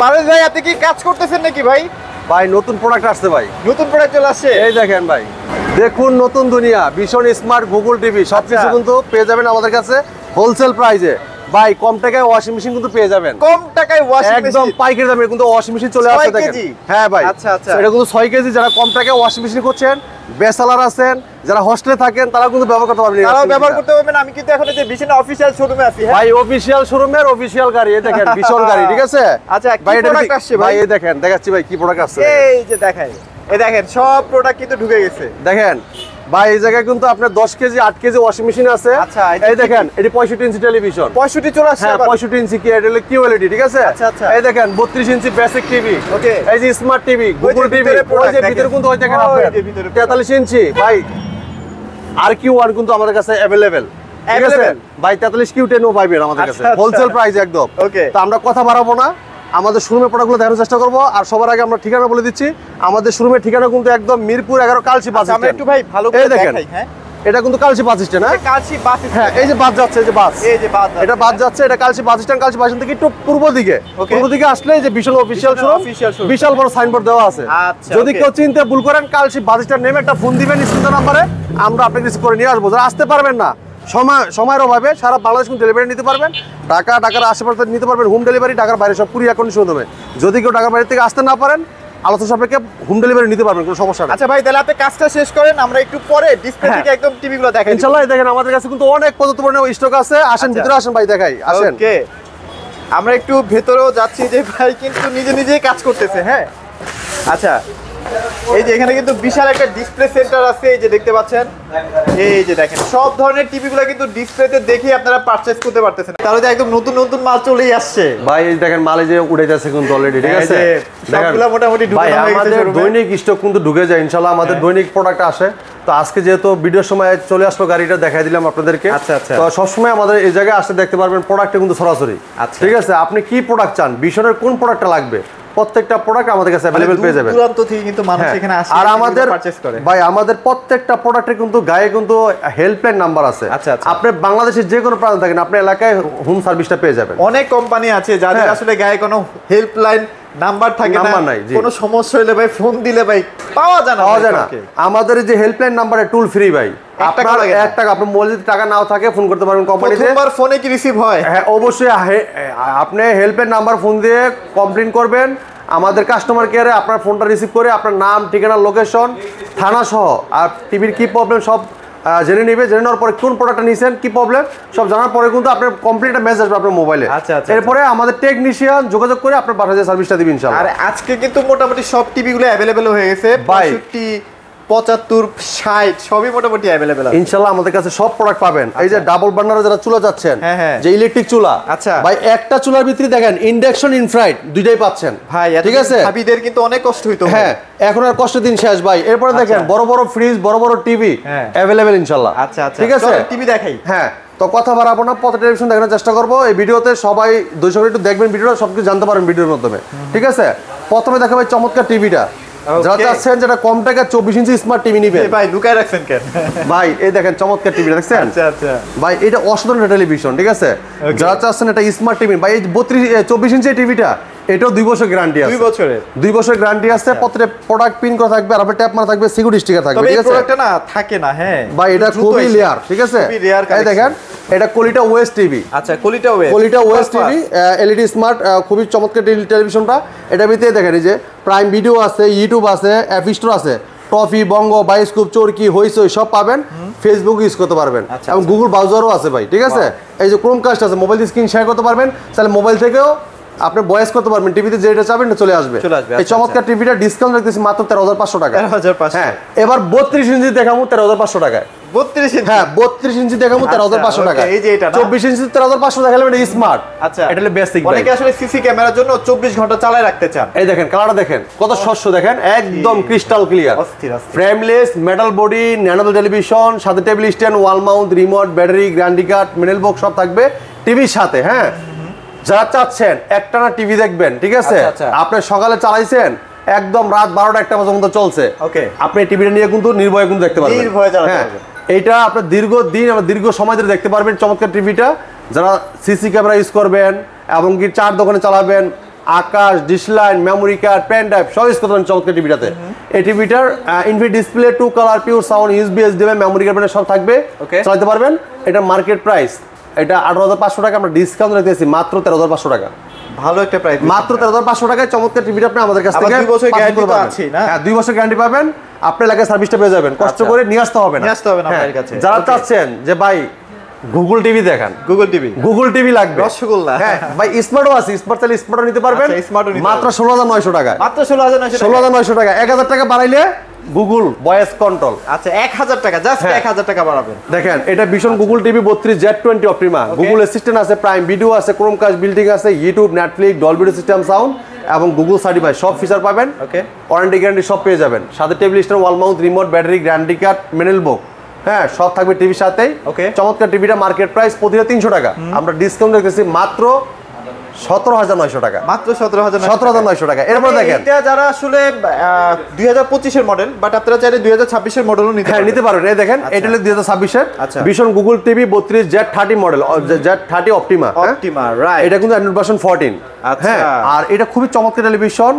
পারভেজ ভাই আপনি কি কাজ করতেছেন নাকি ভাই? ভাই নতুন প্রোডাক্ট আসছে ভাই, নতুন প্রোডাক্ট চলে আসছে। এই দেখেন ভাই, দেখুন নতুন দুনিয়া ভীষণ স্মার্ট গুগল টিভি সবকিছু কিন্তু পেয়ে যাবেন আমাদের কাছে হোলসেল প্রাইসে। ভাই কম টাকায় ওয়াশিং মেশিন কিন্তু পেয়ে যাবেন, কম টাকায় ওয়াশিং মেশিন একদম পাইকারি দামে কিন্তু ওয়াশিং মেশিন চলে আসছে দেখেন। হ্যাঁ ভাই, আচ্ছা আচ্ছা, এটা কিন্তু 6 কেজি। যারা কম টাকায় ওয়াশিং মেশিন করছেন, ব্যাচেলর আছেন, যারা হোস্টেলে থাকেন, তারা কিন্তু ব্যবহার করতে পারবেন। তারাও ব্যবহার করতে পারবেন। আমি কিন্তু এখন যে বিশন অফিশিয়াল শোরুমে আছি। হ্যাঁ ভাই অফিশিয়াল শোরুমের অফিশিয়াল গাড়ি, এই দেখেন ভীষণ গাড়ি, ঠিক আছে? আচ্ছা কি প্রোডাক্ট আসছে ভাই? এই দেখেন, দেখাচ্ছি ভাই কি প্রোডাক্ট আসছে। এই যে দেখাই, এই দেখেন সব প্রোডাক্ট কিন্তু ঢুকে গেছে। দেখেন ভাই এই জায়গায় কিন্তু আপনার 10 কেজি 8 কেজি ওয়াশিং মেশিন আছে। আচ্ছা এই দেখেন এটি 65 ইঞ্চি টেলিভিশন। 65 চলে আসছে। হ্যাঁ 65 ইঞ্চি কি এটা কিউএলইডি, ঠিক আছে? আচ্ছা আচ্ছা, এই দেখেন 32 ইঞ্চি বেসিক টিভি। ওকে, এই যে স্মার্ট টিভি গুগল টিভি, ওই যে ভিতরে কিন্তু ওই দেখেন আপনার 43 ইঞ্চি ভাই। আর কিউ1 কিন্তু আমাদের কাছে अवेलेबल, ঠিক আছে ভাই? 43 কিউ10 ও পাবেন আমাদের কাছে হোলসেল প্রাইস একদম। ওকে, তো আমরা কথা বাড়াবো না, আমাদের শোরুমের প্রোডাক্টগুলো দেখানোর চেষ্টা করবো। আর সবার আগে আমরা ঠিকানা বলে দিচ্ছি, আমাদের শোরুমের ঠিকানা কিন্তু একদম মিরপুর 11 কালসি বাস স্ট্যান্ড। আমরা একটু ভাই ভালো করে দেখাই। হ্যাঁ এটা কিন্তু কালসি বাস স্ট্যান্ড। হ্যাঁ কালসি বাস স্ট্যান্ড। হ্যাঁ এই যে বাস যাচ্ছে, এই যে বাস, এই যে বাস, এটা বাস যাচ্ছে, এটা Kalshi bus stand. Kalshi bus stand থেকে একটু পূর্ব দিকে, পূর্ব দিকে আসলে যে বিশাল অফিশিয়াল শোরুম, বিশাল বড় সাইনবোর্ড দেওয়া আছে। যদি কেউ চিনতে ভুল করেন, কালসি বাস স্ট্যান্ড নেমে একটা ফোন দিবেন স্ক্রিনের নম্বরে, আমরা আপনাকে রিসিভ করে নিয়ে আসবো। যারা আসতে পারবেন না সময়ের অভাবে, সারা বাংলাদেশ কিন্তু ডেলিভারি নিতে পারবেন। ঢাকার আশেপাশে নিতে পারবেন হোম ডেলিভারি, ঢাকার বাইরে সব কুরিয়ার কন্ডিশন হবে। যদি কেউ ঢাকার বাইরে থেকে আসতে না পারেন, আলোচনা সাপেক্ষে হোম ডেলিভারি নিতে পারবেন, কোনো সমস্যা নেই। আচ্ছা ভাই তাহলে আপনি কাজটা শেষ করেন, আমরা একটু পরে ডিসপ্লে থেকে একদম টিভিগুলো দেখাই ইনশাআল্লাহ। দেখেন আমাদের কাছে কিন্তু অনেক পর্যাপ্ত পরিমাণে স্টক আছে। আসেন ভিতরে আসেন ভাই, দেখাই আসেন। ওকে, আমরা একটু ভেতরেও যাচ্ছি যে ভাই কিন্তু নিজেই কাজ করতেছে। হ্যাঁ আচ্ছা, এই যে এখানে কিন্তু বিশাল একটা ডিসপ্লে সেন্টার আছে, এই যে দেখতে পাচ্ছেন। এই যে দেখেন সব ধরনের টিভিগুলো কিন্তু ডিসপ্লেতে দেখে আপনারা পারচেজ করতে পারতেছেন। তাহলে যে একদম নতুন নতুন মাল চলেই আসছে ভাই। দেখেন মালে যে উড়ে যাচ্ছে কিন্তু অলরেডি, ঠিক আছে? সবগুলা মোটামুটি ঢুকে ভাই আমাদের দৈনিক স্টক কিন্তু ঢুকে যায় ইনশাআল্লাহ। আমাদের দৈনিক প্রোডাক্ট আসে। তো আজকে যেহেতু ভিডিওর সময় চলে আসলো, গাড়িটা দেখাই দিলাম আপনাদেরকে। আচ্ছা আচ্ছা, তো সবসময় আমাদের এই জায়গায় আসতে দেখতে পারবেন প্রোডাক্টটা কিন্তু সরাসরি। ঠিক আছে, আপনি কি প্রোডাক্ট চান, ভীষণের কোন প্রোডাক্টটা লাগবে, প্রত্যেকটা প্রোডাক্ট আমাদের কাছে अवेलेबल পেয়ে যাবেন। দূরান্ত থেকে কিন্তু মানুষ এখানে আসে আর আমাদের পারচেজ করে। ভাই আমাদের প্রত্যেকটা প্রোডাক্টে কিন্তু গায়ে কিন্তু হেল্পলাইন নাম্বার আছে। আচ্ছা আচ্ছা, আপনি বাংলাদেশের যে কোনো প্রান্তে থাকেন, আপনি এলাকায় হোম সার্ভিসটা পেয়ে যাবেন। অনেক কোম্পানি আছে যাদের আসলে গায়ে কোনো হেল্পলাইন নাম্বার থাকে না, কোনো সমস্যা হলে ভাই ফোন দিলে ভাই পাওয়া যায় না। আমাদের যে হেল্পলাইন নাম্বারে টুল ফ্রি ভাই, আপনার 1 টাকা, আপনার মোবাইলে টাকা নাও থাকে ফোন করতে পারবেন কোম্পানিতে। প্রথমবার ফোনে কি রিসিভ হয়? হ্যাঁ অবশ্যই, আপনি হেল্পলাইন নাম্বার ফোন দিয়ে কমপ্লেইন করবেন আমাদের কাস্টমার কেয়ারে। আপনার ফোনটা রিসিভ করে আপনার নাম, ঠিকানা, লোকেশন, থানা সহ আর টিভির কি প্রবলেম সব জেনে নেবে। জেনে নেওয়ার পরে কোন প্রোডাক্টটা নিয়েছেন, কি প্রবলেম সব জানার পরে কিন্তু আপনার কমপ্লিট একটা মেসেজ আসবে আপনার মোবাইলে। এরপরে আমাদের টেকনিশিয়ান যোগাযোগ করে আপনার বাসায় সার্ভিসটা দিবেন ইনশাআল্লাহ। আর আজকে কিন্তু মোটামুটি সব টিভিগুলো अवेलेबल হয়ে গেছে। 65 75 60 সবই মোটামুটি अवेलेबल আছে ইনশাআল্লাহ। আমাদের কাছে সব প্রোডাক্ট পাবেন। এই যে ডাবল বার্নারে যারা চুলা যাচ্ছেন, যে ইলেকট্রিক চুলা, আচ্ছা ভাই একটা চুলার ভিতরে দেখেন ইন্ডাকশন ইনফ্রাইট দুইটাই পাচ্ছেন ভাই। ঠিক আছে, ভাবিদের কিন্তু অনেক কষ্ট হইতো। হ্যাঁ এখন আর কষ্টের দিন শেষ ভাই। এরপরে দেখেন বড় বড় ফ্রিজ, বড় বড় টিভি अवेलेबल ইনশাআল্লাহ। আচ্ছা আচ্ছা, ঠিক আছে টিভি দেখাই। হ্যাঁ তো কথা বাড়াবো না, পথ টেলিভিশন দেখানোর চেষ্টা করবো এই ভিডিওতে। সবাই 200 করে একটু দেখবেন ভিডিওটা, সবকিছু জানতে পারবেন ভিডিওর মাধ্যমে, ঠিক আছে? প্রথমে দেখা ভাই চমৎকার টিভিটা, যারা চাচ্ছেন যেটা কম টাকা 24 ইঞ্চি স্মার্ট টিভি নিবেন। ভাই লুকায় রাখছেন কেন ভাই? এই দেখেন চমৎকার টিভিটা দেখছেন? আচ্ছা আচ্ছা ভাই এটা অসাধারণ টেলিভিশন, ঠিক আছে? যারা চাচ্ছেন এটা স্মার্ট টিভি, ভাই এই 24 ইঞ্চি টিভিটা এটাও 2 বছর গ্যারান্টি আছে। 2 বছর গ্যারান্টি আছে। প্রত্যেকটা প্রোডাক্ট পিন করা থাকবে, আর আপনার ট্যাপ মারা থাকবে, সিকিউরিটি স্টিকার থাকবে, ঠিক আছে? এই প্রোডাক্টটা না থাকে না। হ্যাঁ ভাই এটা খুবই লেয়ার, ঠিক আছে? এই দেখেন এটা কোলিটা ওএস টিভি। আচ্ছা কোলিটা ওএস টিভি এলইডি স্মার্ট, খুবই চমৎকার টেলিভিশনটা। এটা ভিতরে দেখেন এই যে প্রাইম ভিডিও আছে, ইউটিউব আছে, অ্যাপ স্টোর আছে, টফি, বঙ্গ, বায়োস্কোপ, চরকি, হইচই সব পাবেন। ফেসবুক ইউজ করতে পারবেন এবং গুগল ব্রাউজারও আছে ভাই, ঠিক আছে? এই যে ক্রোমকাস্ট আছে, মোবাইল দিয়ে স্ক্রিন শেয়ার করতে পারবেন, তাহলে মোবাইল থেকেও আপনি ভয়েস করতে পারবেন। টিভিতে যেটা চাবেন চলে আসবে। এই চমৎকার টিভিটা ডিসকাউন্ট রাখতেছি মাত্র 13,500 টাকা। হ্যাঁ এবার 32 ইঞ্চি দেখাবো 13,500 টাকায়। 32 ইঞ্চি, হ্যাঁ 32 ইঞ্চি দেখাবো 13,500 টাকা। এই যে এটা 24 ইঞ্চি 13,500 দেখালে এটা স্মার্ট। আচ্ছা এটা হলো বেসিক। অনেকে আসলে সিসি ক্যামেরার জন্য 24 ঘন্টা চালায় রাখতে চান। এই দেখেন কালারটা দেখেন কত স্বচ্ছ, দেখেন একদম crystal clear, frameless, metal body, nano television, সাথে table stand, wall mount, remote, battery, guarantee card, metal box সব থাকবে টিভির সাথে। হ্যাঁ যারা চাচ্ছেন একটানা টিভি দেখবেন, ঠিক আছে? আপনি সকালে চালাইছেন একদম রাত 12টা 1টা পর্যন্ত চলছে, আপনি টিভিটা নিয়ে কিন্তু নির্ভয়ে কিন্তু দেখতে পারবেন। হ্যাঁ এইটা আপনার দীর্ঘদিন দীর্ঘ সময় ধরে দেখতে পারবেন চমৎকার টিভিটা। যারা সিসি ক্যামেরা ইউজ করবেন এবং কি চার দোকানে চালাবেন, Akash, dish line, memory card, pen drive সব ইউজ করতে পারেন চমৎকার টিভিটাতে। এই টিভিটার infinite display, 2 colour, pure sound, USB, HDMI, memory card সব থাকবে, চালাতে পারবেন। এটা মার্কেট প্রাইস, এটা 18,500 টাকা, আমরা ডিসকাউন্ট রেখেছি মাত্র 13,500 টাকা। ভালো একটা প্রাইস, মাত্র 13,500 টাকায় চমৎকার টিভিটা আপনি আমাদের কাছ থেকে 2 বছর গ্যারান্টি তো আছে না? হ্যাঁ, 2 বছর গ্যারান্টি পাবেন, আপনার এলাকায় সার্ভিসটা পেয়ে যাবেন, কষ্ট করে নিয়ে আসতে হবে না আপনার কাছে। যারা চাচ্ছেন যে ভাই গুগল টিভি দেখান, গুগল টিভি লাগবে, রসগোল্লা, হ্যাঁ ভাই স্মার্টও আছে, স্মার্ট চাইলে স্মার্টও নিতে পারবেন, মাত্র 16,900 টাকা, মাত্র 16,900 টাকা। 1,000 টাকা বাড়াইলে গুগল ভয়েস কন্ট্রোল, আচ্ছা 1,000 টাকা, জাস্ট 1,000 টাকা বাড়াবেন। দেখেন এটা ভীষণ Google TV 32 Z20 Optima, Google assistant আছে, প্রাইম ভিডিও আছে, ক্রোমকাস্ট বিল্ডিং আছে, YouTube, Netflix, Dolby system sound এবং গুগল সার্টিফাই সব ফিচার পাবেন। ওয়ারেন্টি গ্যারান্টি সব পেয়ে যাবেন, সাথে table stand, wall mount, remote, battery, guarantee card, manual book, হ্যাঁ সব থাকবে টিভির সাথেই। চমৎকার টিভিটা মার্কেট প্রাইস প্রতিটা 300 টাকা, আমরা ডিসকাউন্ট রেখেছি মাত্র 17,900 টাকা, মাত্র 17,900 টাকা। এরপর দেখেন এটা যারা আসলে 2025 এর মডেল, বাট আপনারা চাইলে 2026 এর মডেলও নিতে পারবেন। এই দেখেন এটা হলো 2026 এর ভীষণ Google TV 32 Z30 model, Z30 Optima, right. এটা কিন্তু অ্যান্ড্রয়েড ভার্সন 14, হ্যাঁ। আর এটা খুবই চমৎকার টেলিভিশন,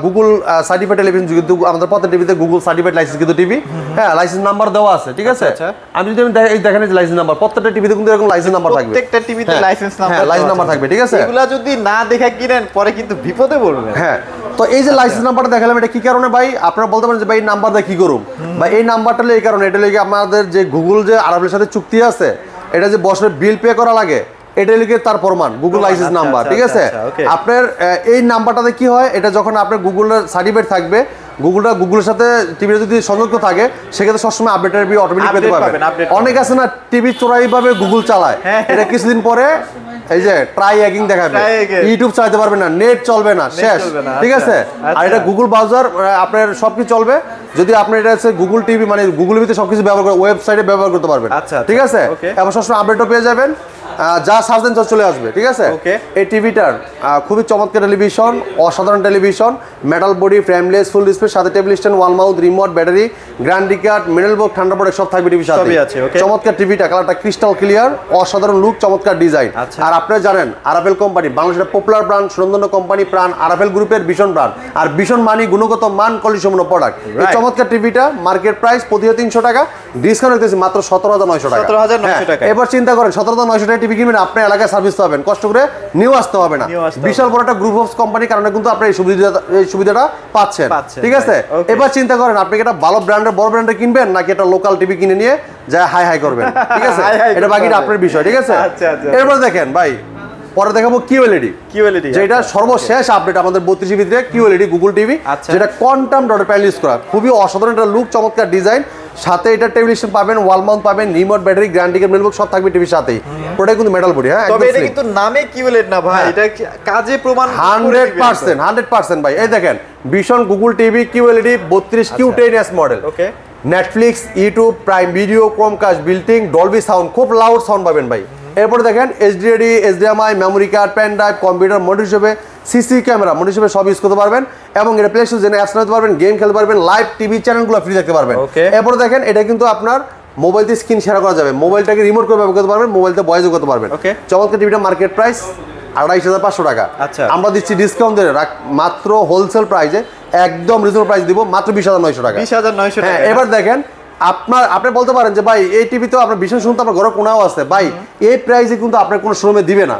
গুগল সার্টিফাইড টেলিভিশন, কিন্তু আমাদের প্রত্যেক টিভিতে গুগল সার্টিফাইড লাইসেন্স কিন্তু টিভি, হ্যাঁ লাইসেন্স নাম্বার দেওয়া আছে, ঠিক আছে। আমি যদি দেখেন যে লাইসেন্স নাম্বার, প্রত্যেকটা টিভিতে কিন্তু এরকম লাইসেন্স নাম্বার থাকবে, প্রত্যেকটা টিভিতে লাইসেন্স নাম্বার থাকবে, ঠিক আছে। এগুলা যদি না দেখা কিনেন পরে কিন্তু বিপদে পড়বেন, হ্যাঁ। তো এই যে লাইসেন্স নাম্বারটা দেখালাম, এটা কি কারণে ভাই আপনারা বলতে পারেন যে ভাই এই নাম্বারটা কি করুম, বা এই নাম্বারটা এই কারণে, এটা লাগে আমাদের যে গুগল যে আরবের সাথে চুক্তি আছে, এটা যে বছরের বিল পে করা লাগে, এটা লিখে তার প্রমাণ গুগল লাইসেন্স নাম্বার, ঠিক আছে। আপনার এই নাম্বারটাতে কি হয়, এটা যখন আপনার গুগলের সার্টিফাইড থাকবে, গুগলের সাথে টিভিটা যদি সংযুক্ত থাকে, সেক্ষেত্রে সবসময় আপডেটের বি অটোমেটিক পেতে পারবেন। অনেক আছে না টিভি চোরাই ভাবে গুগল চালায়, এটা কিছুদিন পরে এই যে ট্রাই হ্যাকিং দেখাবে, ইউটিউব চালাতে পারবে না, নেট চলবে না, শেষ, ঠিক আছে। আর এটা গুগল ব্রাউজার আপনার সবকিছু চলবে, যদি আপনি এটা হচ্ছে গুগল টিভি মানে গুগল ভিতরে সবকিছু ব্যবহার করে ওয়েবসাইটে ব্যবহার করতে পারবেন, ঠিক আছে। এবং সবসময় আপডেটও পেয়ে যাবেন, যা সার্চ দেন চলে আসবে, ঠিক আছে। এই টিভিটার খুবই চমৎকার টেলিভিশন, অসাধারণ television, metal body, frameless, full display, সাথে table stand, wall mount, remote, battery, guarantee card, metal box, ঠান্ডা প্রোডাক্ট সব থাকবে টিভির সাথে। চমৎকার টিভিটা, কালারটা ক্রিস্টাল ক্লিয়ার, অসাধারণ লুক, চমৎকার ডিজাইন। আর আপনারা জানেন আরাফেল কোম্পানি বাংলাদেশের পপুলার ব্র্যান্ড, সুনন্দন কোম্পানি প্রাণ, আরাফেল গ্রুপের ভীষণ ব্র্যান্ড, আর ভীষণ মানি গুণগত মান কোয়ালিটি সম্পন্ন প্রোডাক্ট। এই চমৎকার টিভিটা মার্কেট প্রাইস প্রতিটা 300 টাকা, ডিসকাউন্ট রেখেছি মাত্র 17,900 টাকা। এবার চিন্তা করেন 17,900 টাকা টিভি কিনবেন, আপনি এলাকায় সার্ভিস পাবেন, কষ্ট করে নিউ আসতে হবে না, বিশাল বড় একটা গ্রুপ অফ কোম্পানির কারণে কিন্তু আপনি এই সুবিধাটা পাচ্ছেন, ঠিক আছে। এবার চিন্তা করেন আপনি কি একটা ভালো ব্র্যান্ডের বড় ব্র্যান্ডের কিনবেন, নাকি একটা লোকাল টিভি কিনে নিয়ে যা হাই হাই করবেন, ঠিক আছে। এটা বাকিটা আপনার বিষয়, ঠিক আছে। এরপর দেখেন ভাই, পরে দেখাবো কিউএলইডি, যেটা সর্বশেষ আপডেট আমাদের 32 জিবিতে কিউএলইডি গুগল টিভি, যেটা কোয়ান্টাম ডট প্যানেল ইউজ করা, খুবই অসাধারণ একটা লুক, চমৎকার ডিজাইন, সাথে এটা টেবিল স্ট্যান্ড পাবেন, ওয়াল মাউন্ট পাবেন, রিমোট, ব্যাটারি, গ্যারান্টি কার্ড, মেলবুক সব থাকবে টিভির সাথেই। ওটা কিন্তু মেটাল বডি, হ্যাঁ। তবে এটা কিন্তু নামে কিউএলইডি না ভাই, এটা কাজে প্রমাণ 100% ভাই। এই দেখেন ভীষণ Google TV QLED 32 Q10s model, Netflix, YouTube, Prime Video, Chromecast building, Dolby sound, খুব লাউড সাউন্ড পাবেন ভাই। এরপরে দেখেন HDD, HDMI, memory card, pen drive, computer monitor হিসেবে, সিসি ক্যামেরা মনিটর হিসেবে সব ইউজ করতে পারবেন, এবং এটা প্লে স্টোরে অ্যাপস নিতে পারবেন, গেম খেলতে পারবেন, লাইভ টিভি চ্যানেলগুলো ফ্রি দেখতে পারবেন। এরপরে দেখেন এটা কিন্তু আপনার মোবাইল দিয়ে স্ক্রিন শেয়ার করা যাবে, মোবাইলটাকে রিমোট করে ব্যবহার করতে পারবেন, মোবাইলতে ভয়েসও করতে পারবেন। চমৎকার টিভিটা মার্কেট প্রাইস 28,500 টাকা, আমরা দিচ্ছি ডিসকাউন্ট দিয়ে মাত্র হোলসেল প্রাইসে, একদম রিজনেবল প্রাইস দিব মাত্র 20,900 টাকা। 20,900 টাকা। এবার দেখেন আপনি বলতে পারেন যে ভাই এই টিভি তো আপনার বিশেষ শুনতে আপনার ঘরে কোনাও আছে, ভাই এই প্রাইসে কিন্তু আপনার কোনো শোরুমে দিবে না,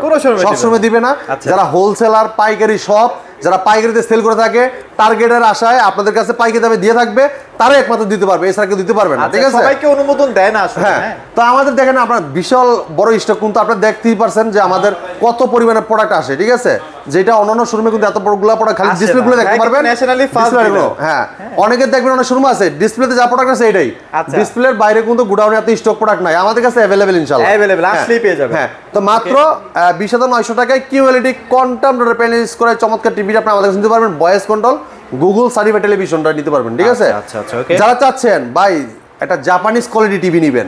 সব শোরুমে দিবে না। যারা হোলসেলার, পাইকারি শপ, যারা পাইকারিতে সেল করে থাকে, টার্গেটের আশায় আপনাদের কাছে পাইকারি দামে দিয়ে থাকবে, তারা একমাত্র দিতে পারবে, এছাড়া কেউ দিতে পারবে না, ঠিক আছে। সবাইকে অনুমোদন দেয় না আসলে। হ্যাঁ, তো আমাদের দেখেন আপনার বিশাল বড় স্টক, কিন্তু আপনারা দেখতেই পারছেন যে আমাদের কত পরিমাণে প্রোডাক্ট আসে, ঠিক আছে। যেটা অন্যান্য শোরুমে কিন্তু এত বড়গুলো প্রোডাক্ট খালি ডিসপ্লেগুলো দেখতে পারবেন, হ্যাঁ। অনেকে দেখবেন অনেক শোরুম আছে ডিসপ্লেতে যা প্রোডাক্ট আছে এটাই, ডিসপ্লের বাইরে কিন্তু গোডাউনে এত স্টক প্রোডাক্ট নাই, আমাদের কাছে अवेलेबल ইনশাআল্লাহ अवेलेबल আসলেই পেয়ে যাবেন। হ্যাঁ, তো মাত্র 20,900 টাকায় QLED quantum dot panel use করে চমৎকার টিভিটা আপনি আমাদের কাছে নিতে পারবেন, ভয়েস কন্ট্রোল, গুগল সার্টিফাইড টেলিভিশনটা নিতে পারবেন, ঠিক আছে। যারা চাচ্ছেন ভাই একটা জাপানিজ কোয়ালিটি টিভি নেবেন,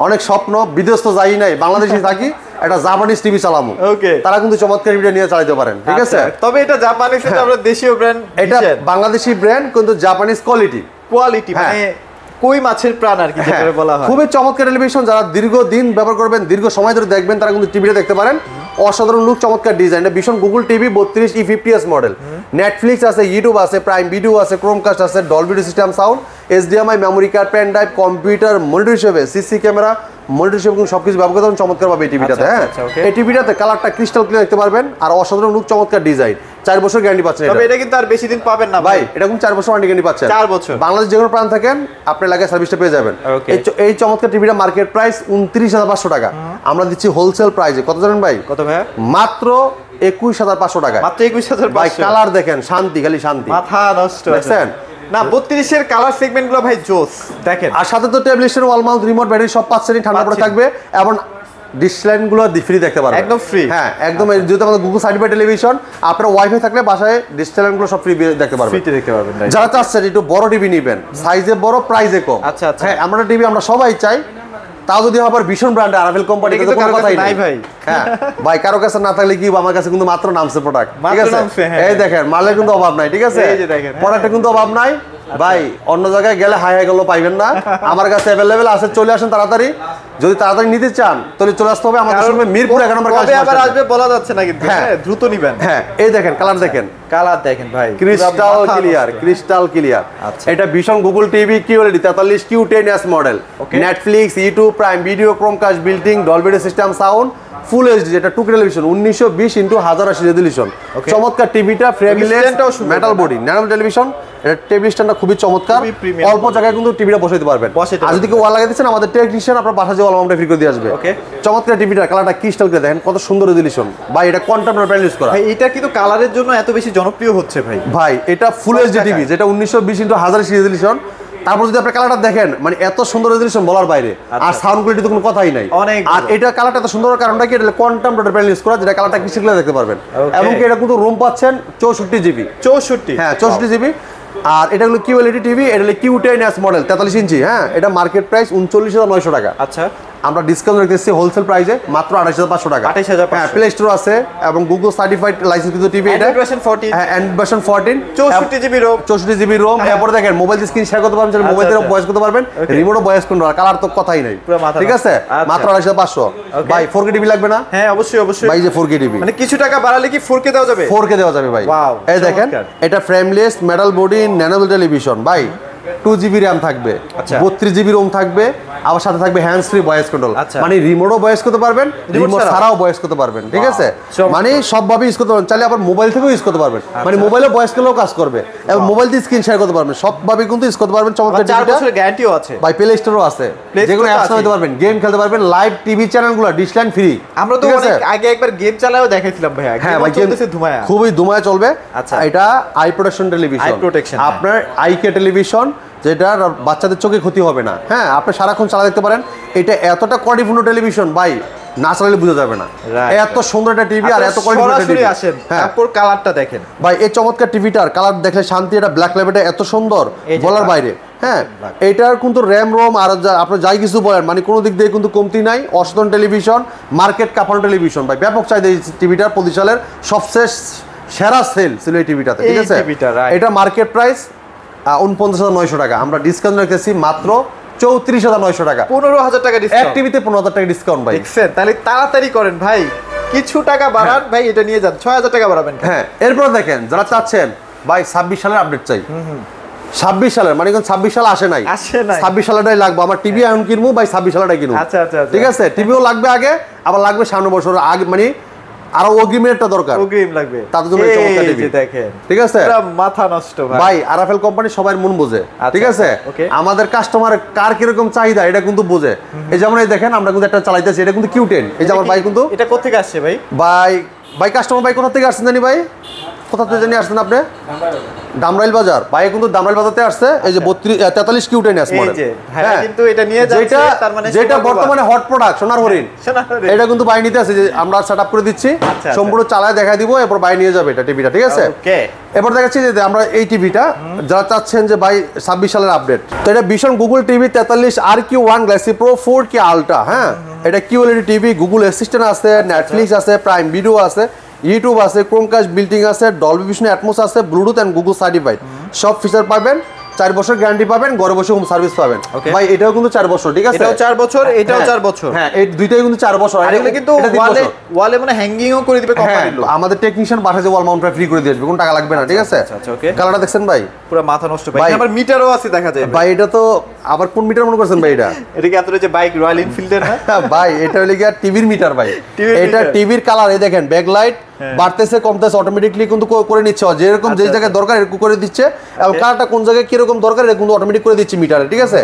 অনেক স্বপ্ন, বিদেশ তো যাই নাই, বাংলাদেশে থাকি, একটা জাপানিজ টিভি চালামু, তারা কিন্তু চমৎকার টিভিটা নিয়ে চালাতে পারেন, ঠিক আছে। তবে এটা জাপানিজ, এটা আমরা দেশীয় ব্র্যান্ড, এটা বাংলাদেশি ব্র্যান্ড কিন্তু জাপানিজ কোয়ালিটি মানে কই মাছের প্রাণ আর কি যেটা বলা হয়। খুবই চমৎকার টেলিভিশন, যারা দীর্ঘদিন ব্যবহার করবেন, দীর্ঘ সময় ধরে দেখবেন, তারা কিন্তু টিভিটা দেখতে পারেন। অসাধারণ লুক, চমৎকার ডিজাইন। এটা ভীষণ Google TV 32E50s model. Netflix আছে, ইউটিউব আছে, প্রাইম ভিডিও আছে, ক্রোমকাস্ট আছে, Dolby system sound, HDMI, memory card, pen drive, computer, monitor হিসেবে সিসি ক্যামেরা, মনিটর হিসেবে সবকিছু ব্যবহার করতে চমৎকার পাবে এই টিভিটাতে। হ্যাঁ, এই টিভিটাতে কালারটা ক্রিস্টাল ক্লিয়ার দেখতে পারবেন, আর অসাধারণ লুক, চমৎকার ডিজাইন। 4 বছর গ্যারান্টি পাচ্ছেন। তবে এটা কিন্তু আর বেশি দিন পাবেন না ভাই, এটা কিন্তু 4 বছর ওয়ারেন্টি গ্যারান্টি পাচ্ছেন। 4 বছর বাংলাদেশ যে কোনো প্রান্ত থাকেন আপনি এলাকায় সার্ভিসটা পেয়ে যাবেন। এই চমৎকার টিভিটা মার্কেট প্রাইস 29,500 টাকা, আমরা দিচ্ছি হোলসেল প্রাইসে। কত জানেন ভাই? কত ভাই? মাত্র 21,500 টাকা। মাত্র 21,500। ভাই কালার দেখেন, শান্তি, খালি শান্তি, মাথা নষ্ট। দেখছেন না 32 এর কালার সেগমেন্ট গুলো ভাই জোস দেখেন। আর সাথে তো ট্যাবলেটের ওয়াল মাউন্ট রিমোট, ব্যাটারি সব পাচ্ছেন, ঠান্ডা পড়ে থাকবে, এবং ডিসলাইন গুলো ফ্রি দেখতে পারবেন, একদম ফ্রি। হ্যাঁ একদম। যেহেতু আমাদের গুগল সার্টিফাইড টেলিভিশন, আপনার ওয়াইফাই থাকলে বাসায় ডিসলাইন গুলো সব ফ্রি দেখতে পারবেন, ফ্রিতে দেখতে পারবেন। যারা চাচ্ছেন একটু বড় টিভি নেবেন, সাইজে বড়, প্রাইসে কম। আচ্ছা আচ্ছা। হ্যাঁ, আমরা টিভি আমরা সবাই চাই, তাও যদি আবার ভীষণ ব্র্যান্ড আরাফেল কোম্পানি, কিন্তু কোনো কথাই নাই ভাই। হ্যাঁ ভাই, কারো কাছে না থাকলে কি, আমার কাছে কিন্তু মাত্র নামছে প্রোডাক্ট, ঠিক আছে? হ্যাঁ। এই দেখেন, মালের কিন্তু অভাব নাই, ঠিক আছে? এই যে দেখেন, প্রোডাক্টে কিন্তু অভাব নাই ভাই। অন্য জায়গায় গেলে হাই হাই গুলো পাইবেন না, আমার কাছে অ্যাভেলেবেল আছে। চলে আসেন তাড়াতাড়ি, যদি তাড়াতাড়ি নিতে চান তাহলে চলে আসতে হবে আমাদের সঙ্গে মিরপুর 1 নম্বর কবে আবার আসবে বলা যাচ্ছে না, কিন্তু হ্যাঁ দ্রুত নিবেন। হ্যাঁ, এই দেখেন কালার দেখেন, কালার দেখেন ভাই, ক্রিস্টাল ক্লিয়ার, ক্রিস্টাল ক্লিয়ার। এটা ভীষণ Google TV QLED 43 Q10s model. Netflix, YouTube, Prime Video, Chromecast building, Dolby system sound, full HD, এটা 2K টেলিভিশন, 1920x1080 রেজোলিউশন। চমৎকার টিভিটা, frameless, metal body, nano television. এটা table স্ট্যান্ডটা খুবই চমৎকার, অল্প জায়গায় কিন্তু টিভিটা বসাইতে পারবেন। আর যদি কেউ ওয়াল লাগিয়ে দিচ্ছেন, আমাদের টেকনিশিয়ান আপনার বাসা যে ওয়াল মাউন্টটা ফ্রি করে দিয়ে আসবে। চমৎকার টিভিটা, কালারটা ক্রিস্টাল ক্লিয়ার, দেখেন কত সুন্দর রেজোলিউশন ভাই। এটা কোয়ান্টাম প্যানেল ইউজ করা ভাই, এটা কিন্তু কালারের জন্য এত বেশি জনপ্রিয় হচ্ছে ভাই। ভাই এটা ফুল এইচডি টিভি, যেটা 1920x1080 রেজোলিউশন। তারপর যদি আপনি কালারটা দেখেন, মানে এত সুন্দর রেজোলিউশন বলার বাইরে, আর সাউন্ড কোয়ালিটি তো কোনো কথাই নাই। আর এটা কালারটা এত সুন্দর কারণটা কি, এটা কোয়ান্টাম ডট প্যানেল ইউজ করা, যেটা কালারটা ক্রিস্টাল ক্লিয়ার দেখতে পারবেন। এবং কি এটা কিন্তু রুম পাচ্ছেন 64 জিবি। 64? হ্যাঁ 64 জিবি। আর এটা হলো QLED টিভি, এটা হলো Q10s মডেল 43 ইঞ্চি। হ্যাঁ, এটা মার্কেট প্রাইস 39,900 টাকা। আচ্ছা, আমরা ডিসকাউন্ট রেখেছি হোলসেল প্রাইসে মাত্র 28,500 টাকা। 28,500। হ্যাঁ, প্লে স্টোর আছে এবং গুগল সার্টিফাইড লাইসেন্স টিভি। এটা ভার্সন 14। হ্যাঁ, Android version 14, 64 GB ROM, 64 GB ROM. এরপর দেখেন মোবাইল স্ক্রিন শেয়ার করতে পারবেন, মোবাইল দিয়ে ভয়েস করতে পারবেন, রিমোটও ভয়েস কন্ট্রোল, কালার তো কথাই নাই, ঠিক আছে? মাত্র 28,500। ভাই 4K টিভি লাগবে না? হ্যাঁ অবশ্যই অবশ্যই ভাই, যে 4K টিভি মানে কিছু টাকা বাড়ালে কি 4K দেওয়া যাবে? 4K দেওয়া যাবে ভাই। এই দেখেন, এটা frameless metal body nano television ভাই। 2 জিবি র্যাম থাকবে, 32 জিবি রোম থাকবে, আবার সাথে থাকবে হ্যান্ডস ফ্রি ভয়েস কন্ট্রোল। মানে রিমোটও ভয়েস করতে পারবেন, রিমোট ছাড়াও ভয়েস করতে পারবেন, ঠিক আছে? মানে সবভাবে ইউজ করতে পারবেন, চাইলে আবার মোবাইল থেকেও ইউজ করতে পারবেন, মানে মোবাইলে ভয়েস করলেও কাজ করবে, এবং মোবাইল দিয়ে স্ক্রিন শেয়ার করতে পারবেন, সবভাবে কিন্তু ইউজ করতে পারবেন। চমৎকার 4 বছরের গ্যারান্টিও আছে ভাই। প্লে স্টোরও আছে, যেগুলো অ্যাপস চালাতে পারবেন, গেম খেলতে পারবেন, লাইভ টিভি চ্যানেলগুলো ডিসলাইন ফ্রি। আমরা তো অনেক আগে একবার গেম চালায়ও দেখাইছিলাম ভাই। হ্যাঁ ভাই, চলতেছে ধুমায়া, খুবই ধুমায়া চলবে। আচ্ছা, এটা আই প্রোটেকশন টেলিভিশন, আপনার আইকে টেলিভিশন, যেটা বাচ্চাদের চোখে ক্ষতি হবে না। হ্যাঁ, আপনি সারাক্ষণ চালা দেখতে পারেন। এটা এতটা কোয়ালিটিপূর্ণ টেলিভিশন ভাই, না চালালে বোঝা যাবে না এত সুন্দর একটা টিভি আর এত কোয়ালিটিপূর্ণ টিভি। আসেন তারপর কালারটা দেখেন ভাই, এই চমৎকার টিভিটার কালার দেখলে শান্তি। এটা ব্ল্যাক লেভেলটা এত সুন্দর বলার বাইরে। হ্যাঁ, এটার কিন্তু র্যাম রোম আর আপনি যাই কিছু বলেন, মানে কোনো দিক দিয়ে কিন্তু কমতি নাই। অসাধারণ টেলিভিশন, মার্কেট কাঁপানো টেলিভিশন ভাই। ব্যাপক চাহিদা এই টিভিটার, প্রতি সালের সবচেয়ে সেরা সেল ছিল এই টিভিটাতে, ঠিক আছে? এটা মার্কেট প্রাইস 49,900 টাকা, আমরা ডিসকাউন্ট রেখেছি মাত্র 34,900 টাকা। 15,000 টাকা ডিসকাউন্ট, এক টিভিতে 15,000 টাকা ডিসকাউন্ট ভাই। দেখছেন? তাহলে তাড়াতাড়ি করেন ভাই, কিছু টাকা বাড়ান ভাই, এটা নিয়ে যান, 6,000 টাকা বাড়াবেন। হ্যাঁ, এরপর দেখেন যারা চাচ্ছেন ভাই 26 সালের আপডেট চাই, 26 সালের, মানে 26 সাল আসে নাই, 26 সালেরটাই লাগবে আমার টিভি। এখন কিনবো ভাই 26 সালেরটাই কিনবো। আচ্ছা আচ্ছা, ঠিক আছে? টিভিও লাগবে আগে, আবার লাগবে সামনে বছর আগে, মানে আরো অগ্রিমেরটা দরকার, অগ্রিম লাগবে তার জন্য চমৎকার টিভি দেখেন, ঠিক আছে? পুরো মাথা নষ্ট ভাই। ভাই আরাফেল কোম্পানি সবার মন বোঝে, ঠিক আছে? আমাদের কাস্টমার কার কিরকম চাহিদা এটা কিন্তু বোঝে। এই যেমন এই দেখেন, আমরা কিন্তু একটা চালাইতেছি, এটা কিন্তু Q10। এই যে আমার ভাই কিন্তু, এটা কোথা থেকে আসছে ভাই? ভাই কাস্টমার ভাই কোথা থেকে আসছেন জানি ভাই? কোথা থেকে জানি আসছেন আপনি? দামরাইল বাজার। ভাই কিন্তু দামরাইল বাজারতে আসছে। এই যে 43 Q10s মডেল, হ্যাঁ কিন্তু এটা নিয়ে যাচ্ছে, তার মানে যেটা বর্তমানে হট প্রোডাক্ট সোনার হরিণ, এটা কিন্তু বাই নিতে আছে, যে আমরা সেটআপ করে দিচ্ছি, সম্পূর্ণ চালায় দেখাই দিব, এরপর বাই নিয়ে যাবে এটা টিভিটা, ঠিক আছে? ওকে, এরপর দেখাচ্ছি যে আমরা এই টিভিটা যারা চাচ্ছেন যে ভাই 26 সালের আপডেট, তো এটা ভীষণ Google TV 43 RQ1 Galaxy Pro 4K ultra. হ্যাঁ, এটা QLED টিভি, গুগল অ্যাসিস্ট্যান্ট আছে, নেটফ্লিক্স আছে, প্রাইম ভিডিও আছে, ইউটিউব আছে, ক্রোমকাস্ট বিল্ডিং আছে, ডলবি ভিশন অ্যাটমস আছে, ব্লুটুথ এন্ড গুগল সার্টিফাইড, সব ফিচার পাবেন। 4 বছর গ্যারান্টি পাবেন, ঘরে বসে হোম সার্ভিস পাবেন। Okay. ভাই এটাও কিন্তু 4 বছর, ঠিক আছে? এটাও 4 বছর, এটাও 4 বছর। হ্যাঁ, এই দুইটাই কিন্তু 4 বছর। আর এগুলো কিন্তু এটা 3 ওয়ালে বছর। ওয়ালে মানে হ্যাঙ্গিংও করে দিবে কোম্পানির লোক। আমাদের টেকনিশিয়ান বাসায় যে ওয়াল মাউন্ট ফ্রি করে দিয়ে আসবে, কোনো টাকা লাগবে না, ঠিক আছে? আচ্ছা, ওকে। কালারটা দেখছেন ভাই? পুরো মাথা নষ্ট ভাই। ভাই, আবার মিটারও আছে দেখা যায় ভাই এটা তো আবার কোন মিটার মনে করছেন ভাই এটা? এটা কি আপনাদের যে বাইক রয়্যাল এনফিল্ডের না? ভাই এটা হলো গিয়া টিভির মিটার ভাই। টিভির এটা মিটার। টিভির কালার, এই দেখেন ব্যাকলাইট বাড়তেছে কমতেছে অটোমেটিকলি কিন্তু করে নিচ্ছে, যেরকম যে জায়গায় দরকার এরকম করে দিচ্ছে, এবং কালারটা কোন জায়গায় কিরকম দরকার এটা কিন্তু অটোমেটিক করে দিচ্ছে মিটারে, ঠিক আছে?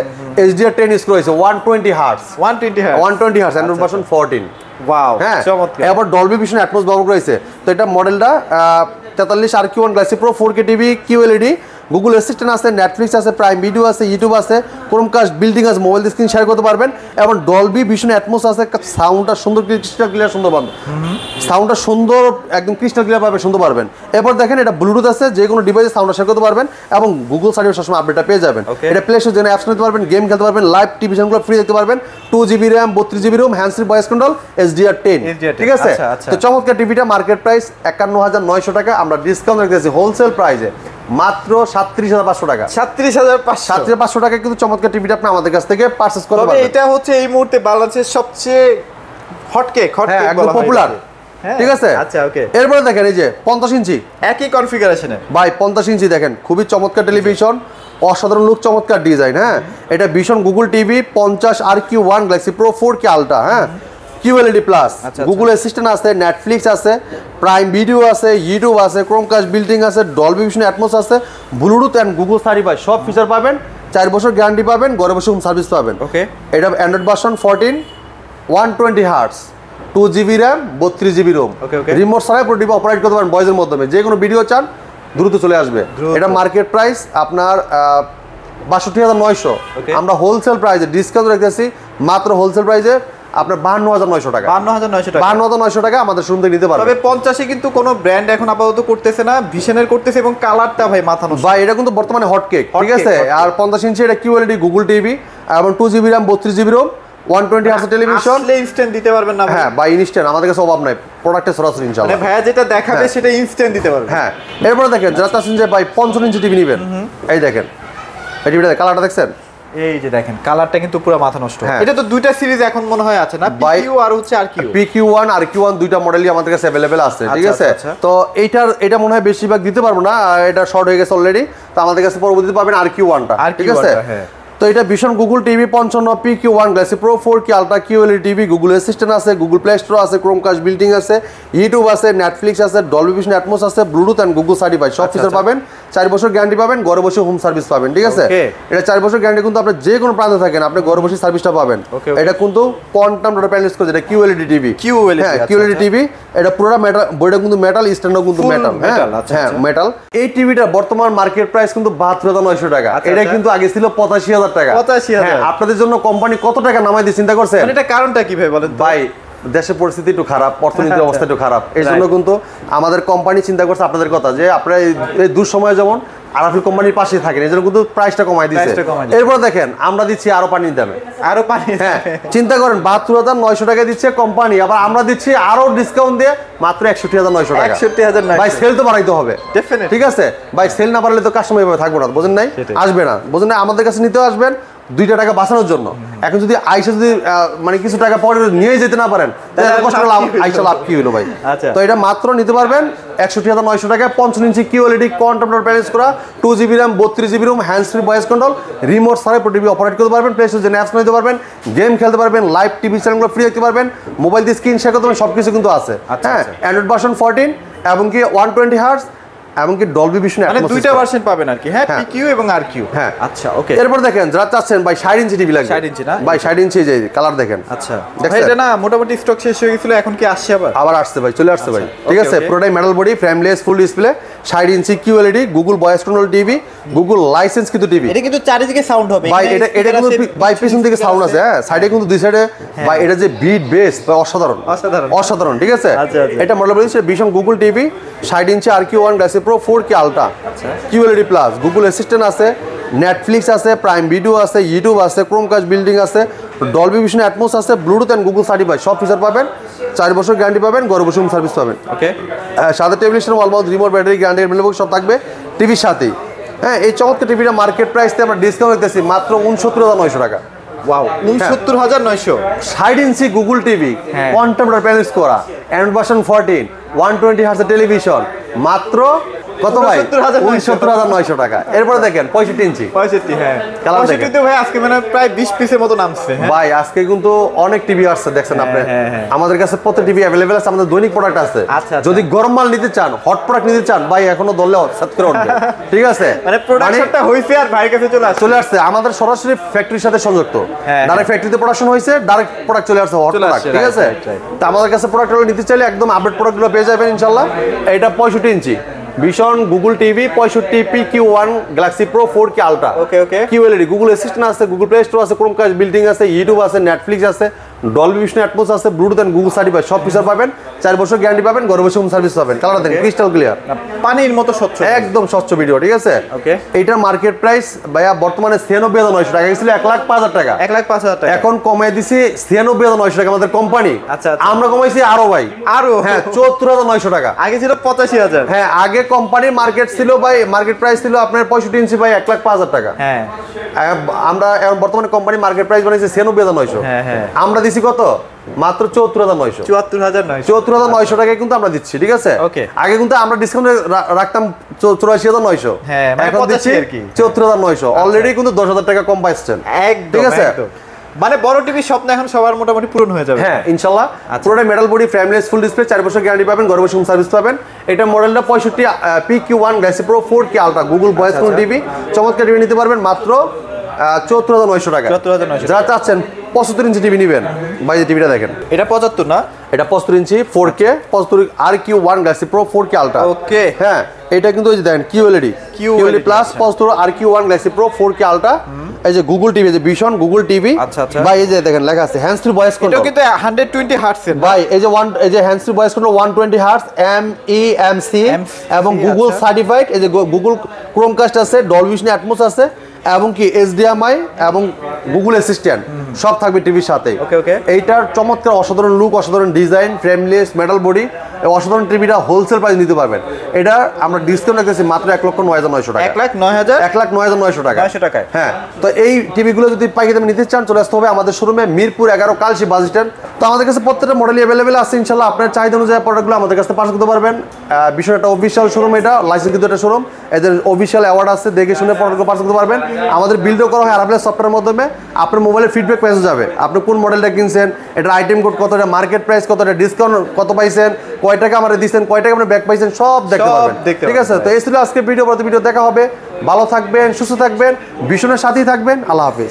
HDR 10 স্ক্রু আছে 120 hertz, 120 hertz. 120 hertz Android version 14। Wow, হ্যাঁ, চমৎকার। এবার ডলবি ভিশন অ্যাটমস ব্যবহার করেছে। তো এটা মডেলটা 43 RQ1 Galaxy Pro 4K TV QLED, Google assistant আছে, নেটফ্লিক্স আছে, প্রাইম ভিডিও আছে, ইউটিউব আছে, ক্রোমকাস্ট বিল্ডিং আছে, মোবাইল স্ক্রিন শেয়ার করতে পারবেন, এবং ডলবি ভিশন অ্যাটমস আছে। সাউন্ডটা সুন্দর ক্রিস্টাল ক্লিয়ার শুনতে পারবেন, সাউন্ডটা সুন্দর একদম ক্রিস্টাল ক্লিয়ার পাবে শুনতে পারবেন। এরপর দেখেন এটা ব্লুটুথ আছে, যে কোনো ডিভাইসে সাউন্ডটা শেয়ার করতে পারবেন, এবং গুগল সার্ভিস সবসময় আপডেটটা পেয়ে যাবেন। এটা প্লে স্টোর জন্য অ্যাপস নিতে পারবেন, গেম খেলতে পারবেন, লাইভ টিভিশনগুলো ফ্রি দেখতে পারবেন, 2GB RAM 32GB ROM, hands free voice control, HDR 10, ঠিক আছে? তো চমৎকার টিভিটা মার্কেট প্রাইস 51,900 টাকা, আমরা ডিসকাউন্ট রেখেছি হোলসেল প্রাইসে মাত্র 37,500 টাকা। 37,500 টাকা কিন্তু চমৎকার টিভিটা আপনি আমাদের কাছ থেকে পারচেজ করতে তবে পারবেন। এটা হচ্ছে এই মুহূর্তে বাংলাদেশের সবচেয়ে হট কেক একদম পপুলার, ঠিক আছে? আচ্ছা, ওকে। এরপরে দেখেন এই যে 50 ইঞ্চি একই কনফিগারেশনে ভাই, 50 ইঞ্চি দেখেন, খুবই চমৎকার টেলিভিশন, অসাধারণ লুক, চমৎকার ডিজাইন। হ্যাঁ, এটা ভীষণ Google TV 50 RQ1 Galaxy Pro 4K ultra, হ্যাঁ, QLED প্লাস, গুগল অ্যাসিস্ট্যান্ট আছে, নেটফ্লিক্স আছে, প্রাইম ভিডিও আছে, ইউটিউব আছে, ক্রোমকাস্ট বিল্ডিং আছে, ডলবি ভিশন অ্যাটমস আছে, ব্লুটুথ অ্যান্ড গুগল সার্টিফাই সব ফিচার পাবেন, 4 বছর গ্যারান্টি পাবেন, ঘরে বসে হোম সার্ভিস পাবেন। ওকে। এটা Android version 14, 120 hertz, 2GB RAM 32GB ROM, remote ছাড়াই পুরো টিভি অপারেট করতে পারেন ভয়েসের মাধ্যমে, যে কোনো ভিডিও চান দ্রুত চলে আসবে। এটা মার্কেট প্রাইস আপনার 62,900, আমরা হোলসেল প্রাইসে ডিসকাউন্ট রেখেছি মাত্র হোলসেল প্রাইসে আপনার 52,900 টাকা। 52,900 টাকা আমাদের শোরুম থেকে নিতে পারবেন। তবে 50 কিন্তু কোনো ব্র্যান্ড এখন আপাতত করতেছে না, ভিশনের করতেছে, এবং কালারটা ভাই মাথা নষ্ট ভাই, এটা কিন্তু বর্তমানে হট কেক, ঠিক আছে? আর 50 ইঞ্চি এটা QLED গুগল টিভি, এবং 2GB RAM 32GB ROM, 120 hertz television, আসলে ইনস্ট্যান্ট দিতে পারবেন না? হ্যাঁ, বাই ইনস্ট্যান্ট, আমাদের কাছে অভাব নাই, প্রোডাক্টে সরাসরি ইনশাআল্লাহ। মানে ভাইয়া যেটা দেখাবে সেটা ইনস্ট্যান্ট দিতে পারবেন। হ্যাঁ, এরপরে দেখেন যারা চাচ্ছেন যে ভাই 55 ইঞ্চি টিভি নেবেন, এই দেখেন এই টিভিটা কালারটা দেখছেন, এই যে দেখেন কালারটা কিন্তু পুরো মাথা নষ্ট। এটা তো দুইটা সিরিজ এখন মনে হয় আছে না, PQ আর হচ্ছে RQ। PQ1 RQ1 দুইটা মডেলই আমাদের কাছে अवेलेबल আছে, ঠিক আছে? তো এটা মনে হয় বেশিরভাগ দিতে পারবো না, এটা শর্ট হয়ে গেছে অলরেডি, তো আমাদের কাছে পরবর্তীতে পাবেন RQ1টা, ঠিক আছে? তো এটা ভীষণ Google TV 55 PQ1 Galaxy Pro 4K ultra QLED TV, Google assistant আছে, গুগল প্লে স্টোর আছে, ক্রোমকাস্ট বিল্ডিং আছে, ইউটিউব আছে, নেটফ্লিক্স আছে, ডলবি ভিশন অ্যাটমস আছে, ব্লুটুথ এন্ড গুগল সার্টিফাই সব ফিচার পাবেন, 4 বছর গ্যারান্টি পাবেন, ঘরে বসে হোম সার্ভিস পাবেন, ঠিক আছে? এটা 4 বছর গ্যারান্টি কিন্তু আপনি যে কোনো প্রান্তে থাকেন আপনি ঘরে বসে সার্ভিসটা পাবেন। এটা কিন্তু কোয়ান্টাম ডট প্যানেল করে, এটা QLED টিভি, হ্যাঁ QLED টিভি, এটা পুরোটা মেটাল, বইটা কিন্তু মেটাল, স্ট্যান্ডও কিন্তু মেটাল, হ্যাঁ মেটাল। এই টিভিটা বর্তমান মার্কেট প্রাইস কিন্তু 72,900 টাকা, এটা কিন্তু আগে ছিল 85,000 টাকা। 85,000, আপনাদের জন্য কোম্পানি কত টাকা নামাই দিয়ে চিন্তা করছেন? এটা কারণটা কি ভাই বলেন? ভাই, দেশের পরিস্থিতি একটু খারাপ, অর্থনৈতিক অবস্থা একটু খারাপ, এই জন্য কিন্তু আমাদের কোম্পানি চিন্তা করছে আপনাদের কথা, যে আপনারা এই দুঃসময়ে যেমন আরাফিল কোম্পানির পাশে থাকেন, এই জন্য কিন্তু প্রাইসটা কমাই দিচ্ছে। এরপর দেখেন আমরা দিচ্ছি আরো পানির দামে, আরো পানি। হ্যাঁ, চিন্তা করেন 72,900 টাকা দিচ্ছে কোম্পানি, আবার আমরা দিচ্ছি আরো ডিসকাউন্ট দিয়ে মাত্র 61,900 টাকা। 61,900। ভাই, সেল তো বাড়াইতে হবে, ঠিক আছে? ভাই, সেল না বাড়ালে তো কাস্টমার এভাবে থাকবো না, বোঝেন নাই? আসবে না, বোঝেন না? আমাদের কাছে নিতেও আসবেন 2টা টাকা বাঁচানোর জন্য। এখন যদি আইসা যদি মানে কিছু টাকা পরে নিয়ে যেতে না পারেন, আইসা লাভ কি হলো ভাই? তো এটা মাত্র নিতে পারবেন 61,900 টাকা, 55 ইঞ্চি QLED কোয়ান্টাম ডট ব্যালেন্স করা, 2GB RAM 32GB ROM, hands free voice control, remote ছাড়াই পুরো টিভি অপারেট করতে পারবেন, প্লে স্টোর জন্য অ্যাপস নিতে পারবেন, গেম খেলতে পারবেন, লাইভ টিভি চ্যানেলগুলো ফ্রি দেখতে পারবেন, মোবাইল দিয়ে স্ক্রিন শেয়ার করতে পারবেন, সবকিছু কিন্তু আছে। হ্যাঁ, অ্যান্ড্রয়েড ভার্সন 14 এবং কি 120 হার্টজ এমনকি ডলবি ভিশন মানে দুইটা ভার্সন পাবেন আর কি। হ্যাঁ, PQ এবং RQ। হ্যাঁ, আচ্ছা, ওকে। এরপর দেখেন যারা চাচ্ছেন ভাই 60 ইঞ্চি টিভি লাগবে, 60 ইঞ্চি না ভাই, 60 ইঞ্চি যে কালার দেখেন। আচ্ছা ভাই, এটা না মোটামুটি স্টক শেষ হয়ে গিয়েছিল, এখন কি আসছে আবার আসছে ভাই, চলে আসছে ভাই, ঠিক আছে? পুরোটাই metal body, frameless, full display, 60 ইঞ্চি QLED, Google voice control TV, Google licence কিন্তু টিভি। এটা কিন্তু চারিদিকে সাউন্ড হবে ভাই, এটা কিন্তু ভাই পিছন দিকে সাউন্ড আছে, হ্যাঁ, সাইডে কিন্তু দুই সাইডে ভাই, এটা যে বিট বেস ভাই অসাধারণ, ঠিক আছে? এটা মডেল বলছে ভীষণ গুগল টিভি 60 ইঞ্চি RQ1 Galaxy Pro 4K ultra QLED plus, Google assistant আছে, নেটফ্লিক্স আছে, প্রাইম ভিডিও আছে, ইউটিউব আছে, ক্রোমকাস্ট বিল্ডিং আছে, ডলবি ভিশন অ্যাটমস আছে, ব্লুটুথ এন্ড গুগল সার্টিফাই সব ফিচার পাবেন, 4 বছর গ্যারান্টি পাবেন, ঘরে বসে সার্ভিস পাবেন। ওকে, সাথে টেলিভিশন ওয়াল মাউন্ট রিমোট ব্যাটারি গ্যারান্টি সব থাকবে টিভির সাথেই। হ্যাঁ, এই চমৎকার টিভিটা মার্কেট প্রাইসতে আমরা ডিসকাউন্ট দিতেছি মাত্র 69,900 টাকা। ওয়াও, 69,900। 60 ইঞ্চি গুগল টিভি, হ্যাঁ। কন্টেম্পোরারি প্যানেলস করা, অ্যান্ড্রয়েড ভার্সন 14, 120 হার্টজের টেলিভিশন, মাত্র কত ভাই? 69,900 টাকা। এরপরে দেখেন 65 ইঞ্চি 65, হ্যাঁ। কালার দেখেন। 65 ভাই আজকে মানে প্রায় 20 পিসের মতো নামছে, হ্যাঁ। ভাই আজকে কিন্তু অনেক টিভি আসছে, দেখছেন আপনি। হ্যাঁ, হ্যাঁ। আমাদের কাছে প্রত্যেক টিভি অ্যাভেলেবেল আছে, আমাদের দৈনিক প্রোডাক্ট আছে। আচ্ছা, আচ্ছা। যদি গরম মাল নিতে চান, হট প্রোডাক্ট নিতে চান, ভাই এখনো ধরলে সাত করে উঠবে। ঠিক আছে, মানে প্রোডাকশনটা হইছে আর ভাইয়ের কাছে চলে আসছে। আমাদের সরাসরি ফ্যাক্টরির সাথে সংযুক্ত, হ্যাঁ, ডাইরেক্ট ফ্যাক্টরিতে প্রোডাকশন হয়েছে, ডাইরেক্ট প্রোডাক্ট চলে আসছে, হট চলে প্রোডাক্ট। আসছে, ঠিক আছে, right, right, right. তো আমাদের কাছে প্রোডাক্টগুলো নিতে চাইলে একদম আপডেট প্রোডাক্টগুলো পেয়ে যাবেন ইনশাল্লাহ। এটা 65 ইঞ্চি ভীষণ Google TV, 65 PQ1 Galaxy Pro 4K ultra. Okay, okay. QLED, Google assistant আছে, গুগল প্লে স্টোর আছে, ক্রোমকাস্ট বিল্ডিং আছে, ইউটিউব আছে, নেটফ্লিক্স আছে, ডলবি ভিশন অ্যাটমস আছে, ব্লুটুথ এন্ড গুগল সার্টিফাইড সব ফিচার পাবেন। 4 বছর গ্যারান্টি পাবেন, ঘরে বসে হোম সার্ভিস পাবেন। কালার দেখেন ক্রিস্টাল ক্লিয়ার, পানির মতো স্বচ্ছ, একদম স্বচ্ছ ভিডিও। ঠিক আছে, ওকে। এইটার মার্কেট প্রাইস ভাইয়া বর্তমানে 96,900 টাকা, ছিল 1,05,000 টাকা। 1,05,000 টাকা। এখন কমাই দিছি 96,900 টাকা আমাদের কোম্পানি। আচ্ছা, আচ্ছা। আমরা কমাইছি আরো ভাই, আরো, হ্যাঁ 74,900 টাকা। আগে ছিল 85,000। হ্যাঁ, আগে কোম্পানির মার্কেট ছিল ভাই, মার্কেট প্রাইস ছিল আপনার 65 ইঞ্চি ভাই 1,05,000 টাকা। হ্যাঁ, আমরা এখন বর্তমানে কোম্পানি মার্কেট প্রাইস বানাইছে 96,900। হ্যাঁ, হ্যাঁ। আমরা দিছি কত? মাত্র 74,900। 74,900। 74,900 টাকায় কিন্তু আমরা দিচ্ছি। ঠিক আছে, Okay. আগে কিন্তু আমরা ডিসকাউন্ট রাখতাম 84,900, হ্যাঁ, মানে এখন 85 দিচ্ছি আর কি। 74,900। অলরেডি কিন্তু 10,000 টাকা কম পাচ্ছেন। একদম, ঠিক আছে? একদম। মানে বড় টিভির স্বপ্ন এখন সবার মোটামুটি পূরণ হয়ে যাবে। হ্যাঁ ইনশাল্লাহ। আচ্ছা। পুরোটা metal body, frameless, full display, 4 বছর গ্যারান্টি পাবেন, ঘরে বসে হোম সার্ভিস পাবেন। এটা মডেলটা 65 PQ1 Galaxy Pro 4K ultra Google voice কোন টিভি, চমৎকার টিভি নিতে পারবেন মাত্র 74,900 টাকা। 74,900 যারা চাচ্ছেন 75 ইঞ্চি টিভি নেবেন, ভাই যে টিভিটা দেখেন, এটা 75 না? এটা 75 inch 4K 75 RQ1 Galaxy Pro 4K ultra. Okay. হ্যাঁ, এটা কিন্তু ওই যে দেখেন QLED plus 75 RQ1 Galaxy Pro 4K ultra. এই যে গুগল টিভি, যে ভীষণ গুগল টিভি। আচ্ছা, আচ্ছা। ভাই এই যে দেখেন লেখা আছে হ্যান্ডস ফ্রি ভয়েস এটা কন্ট্রোল। কিন্তু 120 হার্টজের ভাই এই যে hands free voice control 120 hertz MEMC এবং গুগল আচ্ছা। সার্টিফাইড। এই যে গুগল ক্রোমকাস্ট আছে, ডলবি ভিশন অ্যাটমস আছে, এবং কি HDMI এবং গুগল অ্যাসিস্ট্যান্ট সব থাকবে টিভির সাথে। ওকে, ওকে। এইটার চমৎকার অসাধারণ লুক, অসাধারণ ডিজাইন, ফ্রেমলেস, মেটাল বডি, অসাধারণ টিভিটা হোলসেল প্রাইস নিতে পারবেন। এটা আমরা ডিসকাউন্ট রেখেছি মাত্র 1,09,900 টাকা। 1,09,000 1,09,900 টাকা। 900 টাকায়। হ্যাঁ, তো এই টিভিগুলো যদি পাইকারি দামে নিতে চান, চলে আসতে হবে আমাদের শোরুমে, মিরপুর 11 কালশি বাস স্ট্যান্ড। তো আমাদের কাছে প্রত্যেকটা মডেলই অ্যাভেলেবেল আছে ইনশাল্লাহ। আপনার চাহিদা অনুযায়ী প্রোডাক্টগুলো আমাদের কাছে পাস করতে পারবেন। বিষয় একটা অফিসিয়াল শোরুম, এটা লাইসেন্স কিন্তু একটা শোরুম, এদের অফিসিয়াল অ্যাওয়ার্ড আছে, দেখে শুনে প্রোডাক্টগুলো পাস করতে পারবেন। আমাদের বিলও করা হয় আরাফেল সফটওয়্যারের মাধ্যমে। আপনার মোবাইলে ফিডব্যাক মেসেজ যাবে, আপনি কোন মডেলটা কিনছেন, এটার আইটেম কোড কত, এটা মার্কেট প্রাইস কত, এটা ডিসকাউন্ট কত পাইছেন, কয় টাকা আমরা দিচ্ছেন, কয় টাকা আপনি ব্যাক পাইছেন, সব দেখতে পারবেন। ঠিক আছে, তো এই ছিল আজকে ভিডিও। পরবর্তী ভিডিও দেখা হবে। ভালো থাকবেন, সুস্থ থাকবেন, ভীষণের সাথেই থাকবেন। আল্লাহ হাফিজ।